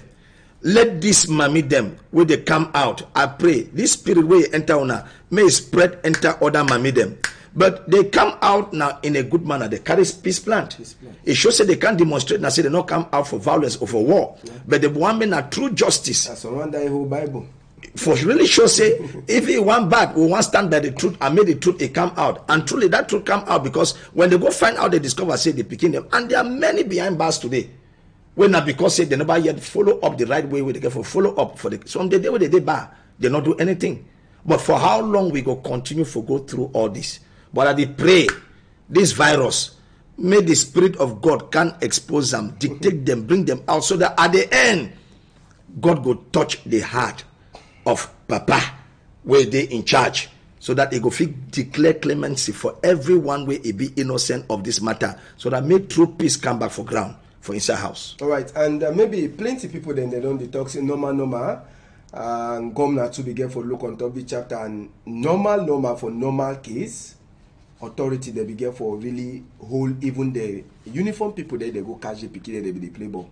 Speaker 2: Let this mommy them, when they come out, I pray, this spirit where you enter on may spread enter other mommy them. But they come out now in a good manner. They carry peace plant. It shows that they can't demonstrate and say they not come out for violence or for war. Yeah. But the one men are true justice.
Speaker 1: That's one that whole Bible.
Speaker 2: For really sure say, if he want bad, we want stand by the truth and make the truth it come out. And truly that truth come out because when they go find out, they discover, say they picking them. And there are many behind bars today. When not because say they never yet follow up the right way where they get for follow up for the some day where they bar, they not do anything. But for how long we go continue to go through all this? But I did pray this virus, may the Spirit of God can expose them, dictate them, bring them out, so that at the end, God go touch the heart of Papa where they in charge, so that they go declare clemency for everyone where he be innocent of this matter, so that may true peace come back for ground for inside house.
Speaker 1: All right, and maybe plenty people then they don't detox in normal. Governor to begin for look on top the chapter and normal for normal case. Authority they begin for really hold even the uniform people there they go catch the pikin they be the play ball.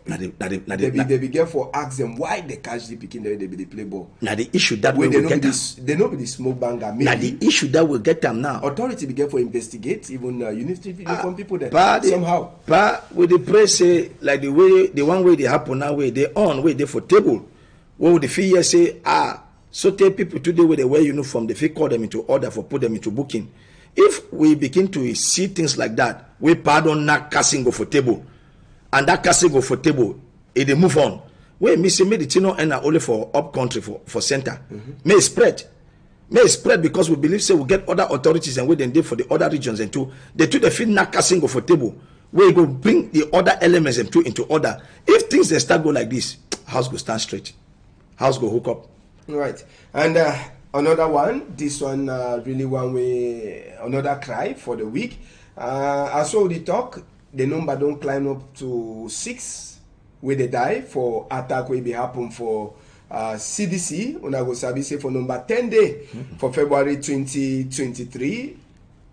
Speaker 1: They begin for ask them why they catch the pikin there they be the play ball.
Speaker 2: Now the issue that we will get them.
Speaker 1: They know be the smoke banger.
Speaker 2: Now the issue that will get them now.
Speaker 1: Authority begin for investigate even uniform people there
Speaker 2: somehow. But with the press say like the one way they happen now way they on way they for table. What would the fee say so tell people today where they wear uniform they feel call them into order for put them into booking. If we begin to see things like that, we pardon that casting go for table. And that casting go for table, it they move on. We may say the thing and only for up country for center. May spread. May spread because we believe say we get other authorities and we then do for the other regions and too. They feel not casting go for table. We go bring the other elements and two into order. If things they start go like this, house go stand straight. House go hook up.
Speaker 1: Right. And another one, this one really one way, another cry for the week. I saw the talk, the number don't climb up to 6 where they die for attack will be happen for CDC. Una go sabi say for number 10 day for February 2023.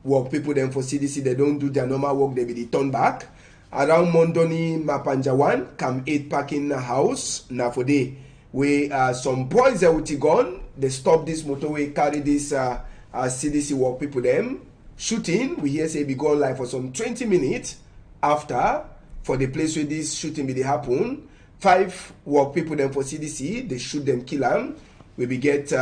Speaker 1: Work people then for CDC, they don't do their normal work, they be turn back. Around Mondoni Mapanjawan, come 8 parking house, now for day. Where some boys are with gun, they stop this motorway, carry this CDC work people them shooting. We hear say be gone like for some 20 minutes after for the place where this shooting be happen. 5 work people them for CDC, they shoot them, kill them. We be get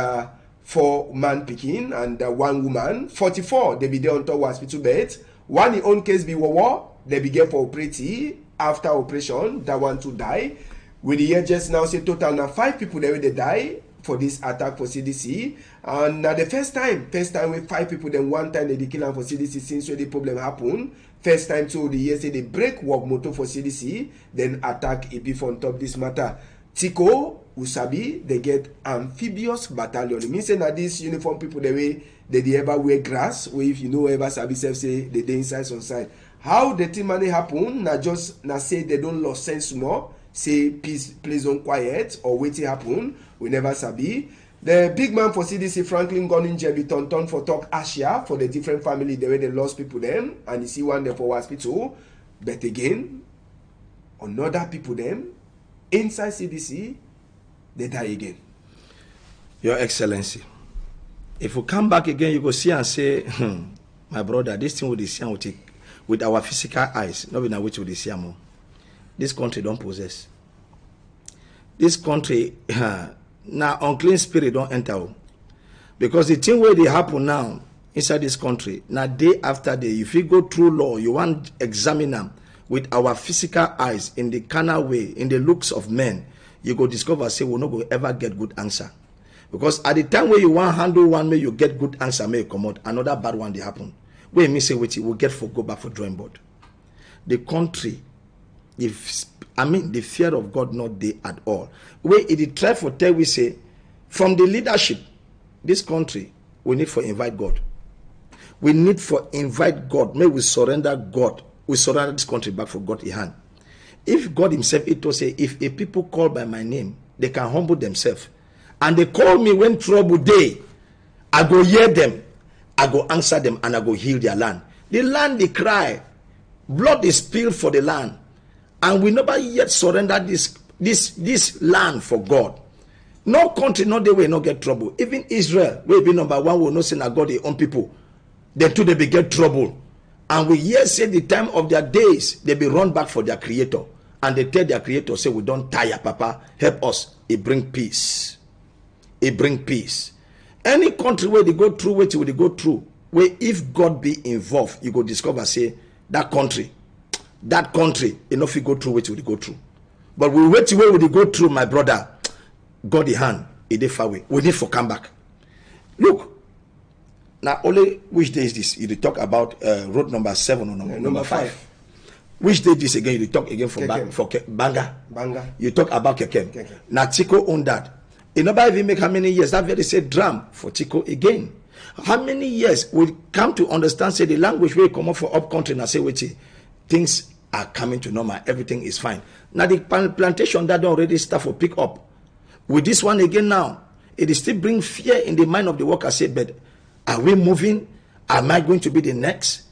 Speaker 1: 4 man picking and 1 woman. 44 they be there on top hospital bed. 1 in own case be war, they be get for operating after operation. That one to die. We hear just now say total now 5 people there they die for this attack for CDC. And now the first time with 5 people then one time they kill them for CDC since where the problem happen. First time too the year say they break work motor for CDC, then attack EP on top this matter. Tico, Usabi, they get amphibious battalion. It means that these uniform people the way they ever wear grass, where if you know ever Sabi self say they inside on side. How the thing money happen, now just now say they don't lose sense more. Say peace, please don't quiet or wait it happen. We never sabi. The big man for CDC, Franklin Gunning Jebi Tonton for talk Asia for the different family the way they lost people them and you see one there for hospital. But again, another people them inside CDC, they die again.
Speaker 2: Your Excellency, if we come back again, you go see and say, my brother, this thing with the see with our physical eyes, not with our which with the see more. This country don't possess. This country, now unclean spirit don't enter. Because the thing where they happen now inside this country, now day after day, if you go through law, you want to examine them with our physical eyes in the carnal way, in the looks of men, you go discover, say, we're not going to ever get good answer. Because at the time where you want to handle one way, you get good answer, may come out, another bad one they happen. Where me say, wait, we'll get for go back for drawing board. The country, the fear of God not there at all. Where it try for tell we say, from the leadership, this country, we need for invite God. We need for invite God. May we surrender God. We surrender this country back for God in hand. If God himself, it will say, if a people call by my name, they can humble themselves. And they call me when trouble day. I go hear them, I go answer them, and I go heal their land. The land they cry, blood is spilled for the land, and we never yet surrender this land for God. No country, no they will not get trouble. Even Israel, will be number one, will not say that God their own people. Then too they be get trouble. And we hear say the time of their days, they be run back for their creator. And they tell their creator, say, we don't tire, Papa, help us. It bring peace. It bring peace. Any country where they go through, where they go through, where if God be involved, you go discover, say, that country, enough you go through, where they go through. But we wait where we go through, my brother. God the hand, it is far away. We need for come back. Look, now only which day is this? You talk about road number 7 or number 5. Which day this again? You talk again for Banga. You talk about Kekem. Now Chico own that. You know by even make how many years that very said drum for Chico again. How many years we come to understand say the language will come up for up country and say which things are coming to normal, everything is fine. Now the plantation that already start for pick up. With this one again now, it is still bring fear in the mind of the worker. Say, but are we moving? Am I going to be the next?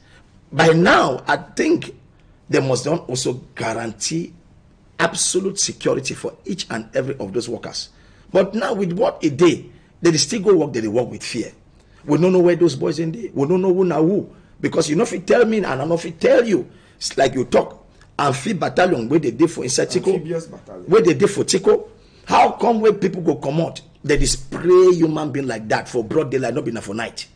Speaker 2: By now, I think they must then also guarantee absolute security for each and every of those workers. But now with what a day, they still go work, they work with fear. We don't know where those boys in there. We don't know who now who. Because you know if you tell me and I know if you tell you, it's like you talk. Amphi battalion where they did for inside Tico. Where they did for Tico. How come when people go come out, they spray human being like that for broad daylight, not be enough for night?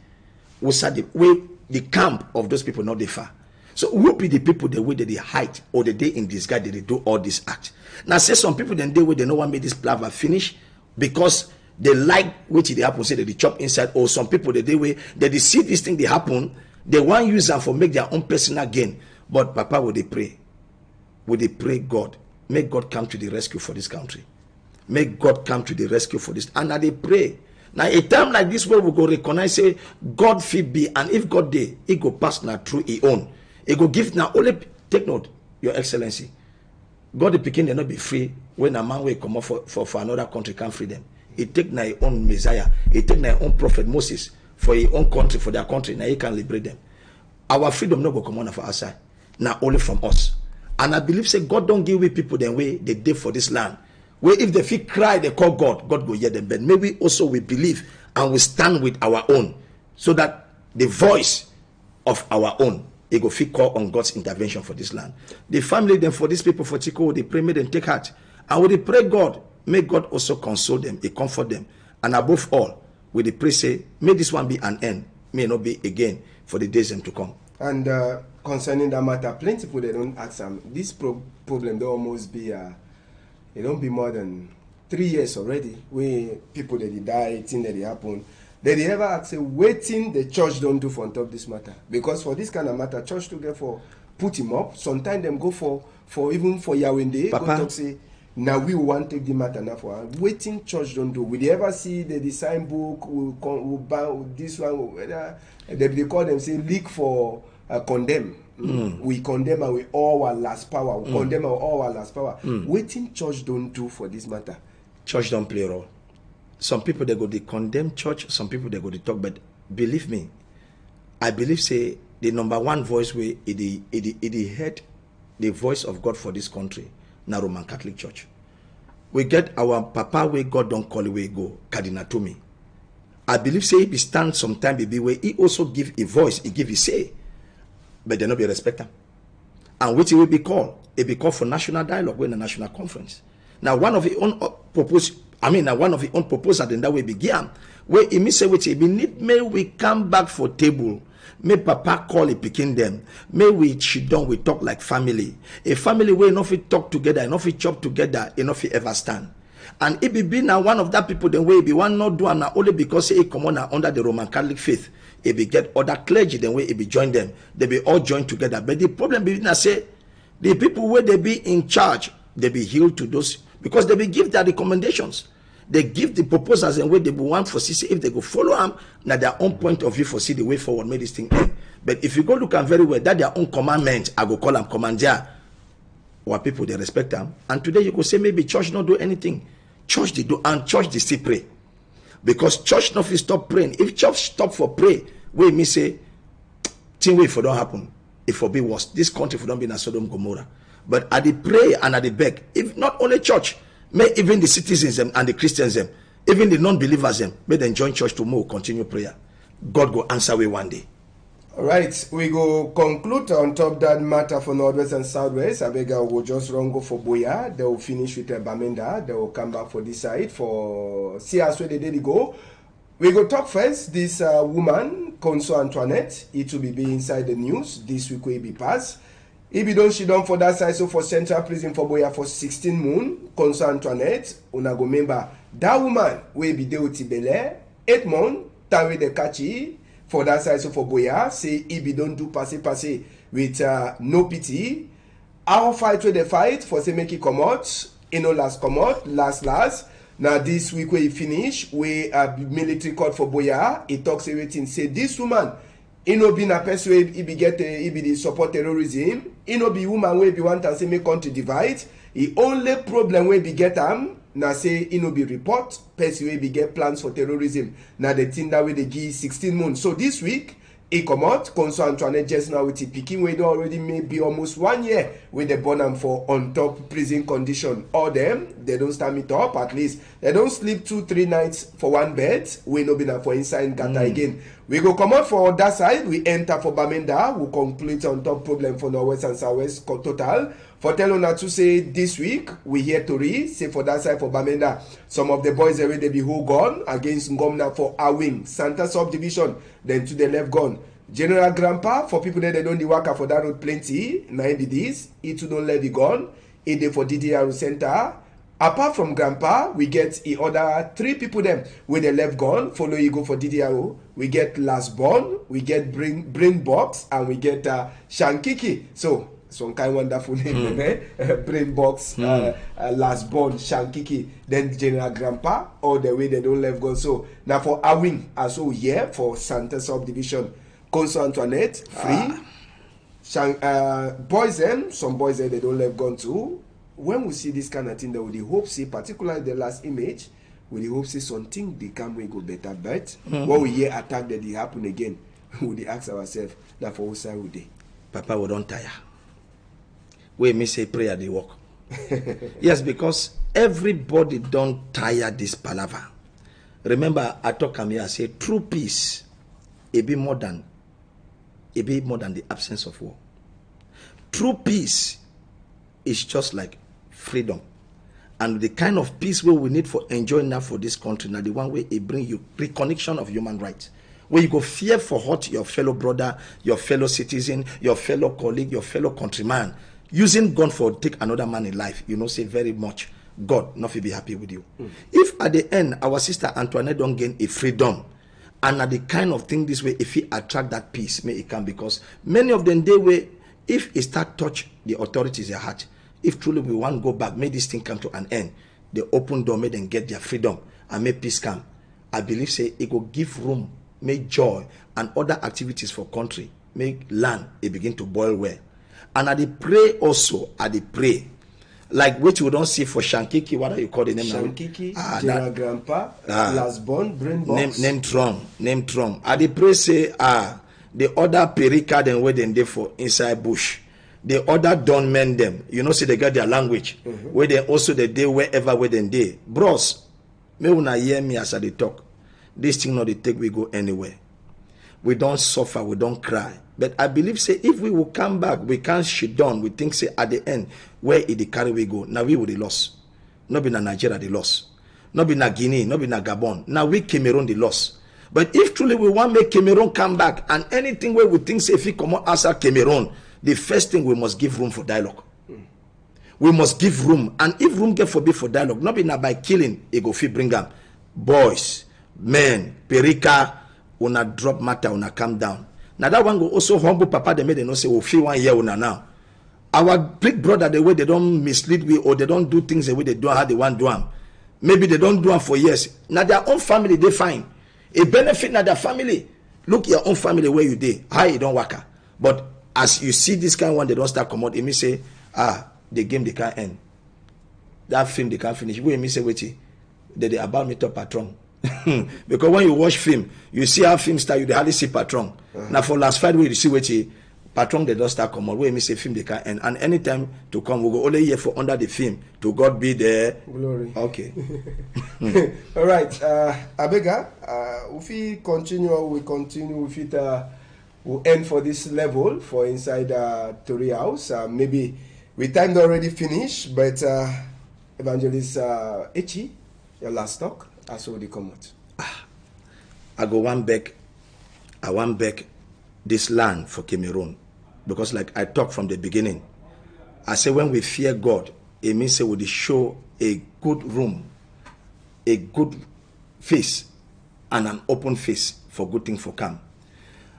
Speaker 2: What's that? The camp of those people not they far. So who be the people the way that they hide or the day in disguise that they do all this act? Now say some people then they way they know what made this plava finish because they like which they happen say that they chop inside, or some people the day way that they see this thing they happen, they want use them for make their own personal gain. But Papa, would they pray? Would they pray God? Make God come to the rescue for this country. Make God come to the rescue for this. And now they pray. Now a time like this where we go recognize, say, God fit be, and if God dey, he go pass now through his own. He go give now only, take note, Your Excellency. God the pikin they not be free when a man will come up for another country can't free them. He take now his own Messiah. He take now his own prophet Moses for his own country, for their country. Now he can liberate them. Our freedom not go come on for our side. Now only from us. And I believe, say, God don't give away people the way they did for this land. Where if they feel cry, they call God, God will hear them. But maybe also we believe and we stand with our own, so that the voice of our own, it go feel call on God's intervention for this land. The family then for these people for Chico, they pray, may them take heart. And when they pray God, may God also console them, they comfort them. And above all, when they pray, say, may this one be an end, may not be again for the days to come.
Speaker 1: And concerning that matter, plenty people they don't ask them. This problem they almost be it don't be more than 3 years already. Where people that they die, things that they happen. Did they ever ask, waiting the church don't do for on top this matter? Because for this kind of matter, church to get for put him up. Sometimes them go for even for Yahweh Day. Go talk say, now we want to take the matter now for waiting church don't do. Will they ever see the design book will ban this one? Whether they call them say leak for condemn. We condemn our all our last power. We condemn our all our last power. Waiting church don't do for this matter.
Speaker 2: Church don't play a role. Some people they go to condemn church. Some people they go to talk. But believe me, I believe say the number one voice where it heard the voice of God for this country. Now Roman Catholic Church. We get our Papa where God don't call away go Cardinal Tomi. I believe say he stand sometime be where he also give a voice. He give his say. But they not be respected. And which it will be called? It be called for national dialogue when the national conference. Now one of the own one of the own proposal then that way began. Where it means say which it be need may we come back for table. May Papa call it picking them. May we sit down, we talk like family. A family where enough we talk together, enough we chop together, enough we ever stand. And it be now one of that people then way be one not do and only because it come on under the Roman Catholic faith. It be get other clergy then way it be join them. They be all joined together. But the problem be now say the people where they be in charge, they be healed to those because they be give their recommendations. They give the proposals and where they be want for see if they go follow them, now their own point of view for see the way forward make this thing end. But if you go look at very well, that their own commandment, I go call them commander. What people they respect them. And today you could say maybe church not do anything. Church they do and church they still pray. because church not fit stop praying. If church stop for pray, we me say thing wey for don't happen. If for be worse, this country for don't be in a Sodom Gomorrah. But at the pray and at the beg, if not only church, may even the citizens them and the Christians them, even the non-believers them, may them join church to more continue prayer. God go answer we one day.
Speaker 1: All right, we go conclude on top that matter for Northwest and Southwest. Abega will just run go for Boya. They will finish with Bamenda. They will come back for this side for see us where they did go. We go talk first. This woman, Conso Antoinette, it will be inside the news this week. Will be passed. If you don't, she done for that side. So for Central Prison for Boya for 16 moon, Conso Antoinette, una go remember that woman will be there with Tibele 8 months. Tawe de catchy. For that side, so for Boya, say if you don't do passe with no pity, our fight with the fight for say make it come out, last come out, last. Now this week we finish, we military court for Boya, it talks everything, say this woman, be na person wey be the support terrorism, be woman wey be want to say make country divide, the only problem wey be get na say be report person wey be get plans for terrorism. Now the thing that way they give 16 months. So this week he come out, Conso Antoinette just now with the picking wey already maybe almost 1 year with the born am for on top prison condition. All them they don't stand it up, at least they don't sleep 2-3 nights for one bed. We no be na for inside Gata again. We go come out for that side, we enter for Bamenda, we complete on top problem for Northwest and Southwest total. For Telona to say this week, we hear Tori, say for that side for Bamenda, some of the boys already be who gone against Ngomna for Awing, Santa subdivision, then to the left gone. General Grandpa, for people that they don't work for that road plenty, 90 days, it don't let it gone, it dey for DDR Center. Apart from Grandpa, we get the other 3 people them with the left gone, follow you go for DDRO. We get Last Born, we get Brain Box, and we get Shankiki. So, some kind of wonderful name, Brain Box, Last Born, Shankiki, then General Grandpa, all the way they don't left gone. So, now for Awing, also here for Santa Subdivision, Conso Antoinette, free. Boys them, some boys there they don't left gone too. When we see this kind of thing, that we hope see, particularly the last image, we hope see something they can we go better. But when we hear attack that they happen again, we ask ourselves that for us side we dey.
Speaker 2: Papa, we don't tire. We may say prayer they work. Yes, because everybody don't tire this palaver. Remember, I talk here, I say true peace, it be more than the absence of war. True peace is just like freedom, and the kind of peace where we need for enjoying now for this country now the one way it bring you reconnection of human rights, where you go fear for hurt your fellow brother, your fellow citizen, your fellow colleague, your fellow countryman, using gun for take another man in life. Say very much God not be happy with you. If at the end our sister Antoinette don't gain a freedom, and at the kind of thing this way, if he attract that peace, may it come, because many of them they way if it start touch the authorities their heart. If truly we want to go back, may this thing come to an end. The open door, may them get their freedom and may peace come. I believe say it will give room, make joy and other activities for country, make land it begin to boil well. And I dey pray also, I dey pray. Like what you don't see for Shankiki, what are you call the name now?
Speaker 1: Shankiki, General Grandpa, Last Born, Brain Box.
Speaker 2: Name Trump. I dey pray say the other perika them where they for inside bush. The other don't mend them. See they got their language. Where they also they day wherever where they day. Bros, may una hear me as I dey talk. This thing not they take we go anywhere. We don't suffer, we don't cry. But I believe say if we will come back, we can't shit down. We think say at the end, where it the carry we go. Now we will the loss. Not be na Nigeria the loss. Not be na Guinea, not be na Gabon. Now we Cameroon the loss. But if truly we want make Cameroon come back, and anything where we think say if we come out outside Cameroon, the first thing we must give room for dialogue. We must give room, and if room get forbid for dialogue, not be now by killing, it go fit bring them. Boys, men, perika, una drop matter, una calm down. Now that one go also humble papa, they made them say, oh, feel 1 year una now. Our big brother, the way they don't mislead we, or they don't do things the way they do how they want to do them. Maybe they don't do them for years. Now their own family, they find. A benefit now their family. Look your own family where you did, how you don't work. But as you see this kind of one, they don't start come out. It means say, the game they can't end. That film they can't finish. We mean say, wait, they about me to patron. Because when you watch film, you see how film start, you dey hardly see patron. Now for last Friday, you see what patron they don't start come out. Where me say film they can end. And anytime to come, we go only here for under the film. To God be the
Speaker 1: glory.
Speaker 2: Okay.
Speaker 1: All right. Abega, if we continue, if it will end for this level for inside Tori House. Maybe we time already finished, but Evangelist Echi, your last talk. I saw the comment.
Speaker 2: I want back this land for Cameroon. Because like I talked from the beginning, I say when we fear God, it means say we show a good room, a good face, and an open face for good thing for come.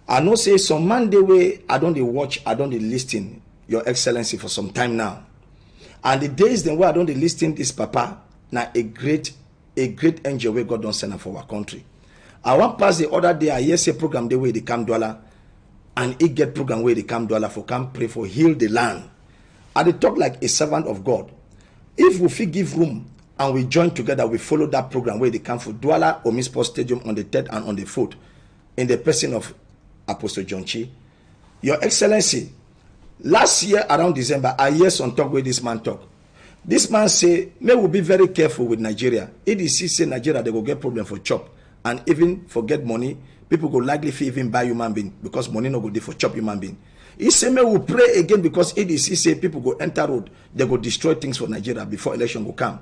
Speaker 2: I know say some Monday way I don't watch, I don't listen Your Excellency for some time now. And the days then where I don't listen this papa, now a great angel where God don't send for our country. I want pass the other day, I hear say program the way they come dollar, and it get program where they come dollar for come pray for heal the land. And they talk like a servant of God. If we fit give room and we join together, we follow that program where they come for Douala Omi Sports Stadium on the 3rd and on the 4th, in the person of Apostle John Chi. Your Excellency, last year around December, I hear some talk where this man talk. This man say, may we be very careful with Nigeria. EDC say Nigeria, they go get problem for chop. And even forget money, people go likely to even buy human being because money no go dey for chop human being. He say, may we pray again because EDC say people go enter road, they go destroy things for Nigeria before election go come.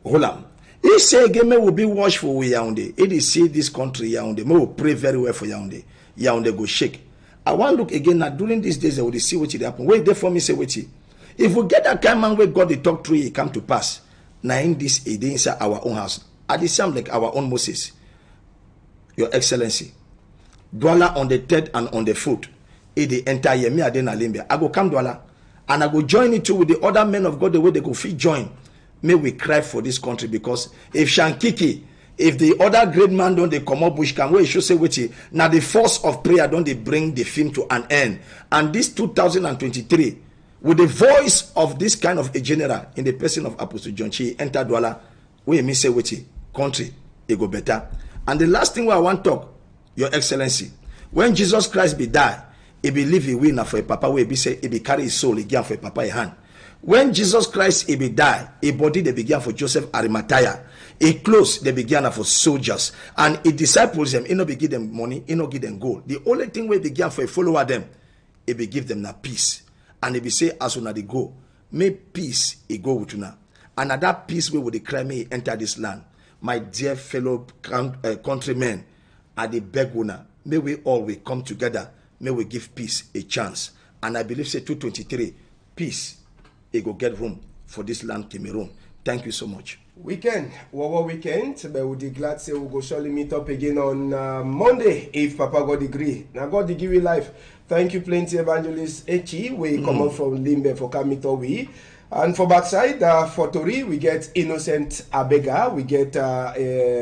Speaker 2: Hold on. He say again, may we be watchful with Yaoundé. EDC this country, Yaoundé, may we pray very well for Yaoundé. Yaoundé go shake. I want to look again now during these days, they will see what it happen. Wait there for me, say what it. If we get that kind of man where God they talk through, it come to pass. Now in this a day inside our own house. At the same like our own Moses. Your Excellency. Douala on the 3rd and on the 4th. It the entire year. Me I didn't Limbia. I go come Douala. And I go join it too with the other men of God the way they go fit join. May we cry for this country because if Shankiki, if the other great man don't they come up bush can where should say which now the force of prayer don't they bring the film to an end. And this 2023 with the voice of this kind of a general in the person of Apostle John Chi enter Douala, we may say which country it go better. And the last thing I want to talk, Your Excellency, when Jesus Christ be die, he believe he will for a papa where be say he be carry his soul again for a papa a hand. When Jesus Christ he be die, a body they began for Joseph Arimathea, a clothes they began for soldiers, and a disciples them, he no be give them money, he no give them gold. The only thing we began for a follower them, he be give them na peace. And if he say as soon as they go, may peace he go with you. And at that peace we would declare me enter this land. My dear fellow countrymen, at the beg una, may we all we come together, may we give peace a chance. And I believe say 223, peace, it go get room for this land Cameroon. Thank you so much.
Speaker 1: Weekend, what weekend, but we'll be glad say we'll go surely meet up again on Monday if Papa God agree. Now God to give you life. Thank you plenty Evangelist Echi. We come out from Limbe for Kamito we. And for backside, for Tori, we get Innocent Abega, we get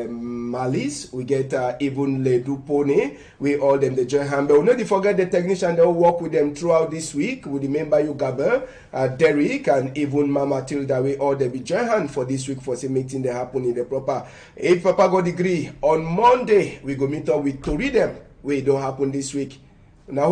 Speaker 1: Malice, we get even Ledu Pone, we all them the join hand. But we not forget the technician that will work with them throughout this week. We remember you Gaber, Derek, and even Mama Tilda, we all them be join hand for this week for some meeting that happen in the proper. If Papa God agree, on Monday, we go meet up with Tori them. We don't happen this week. Now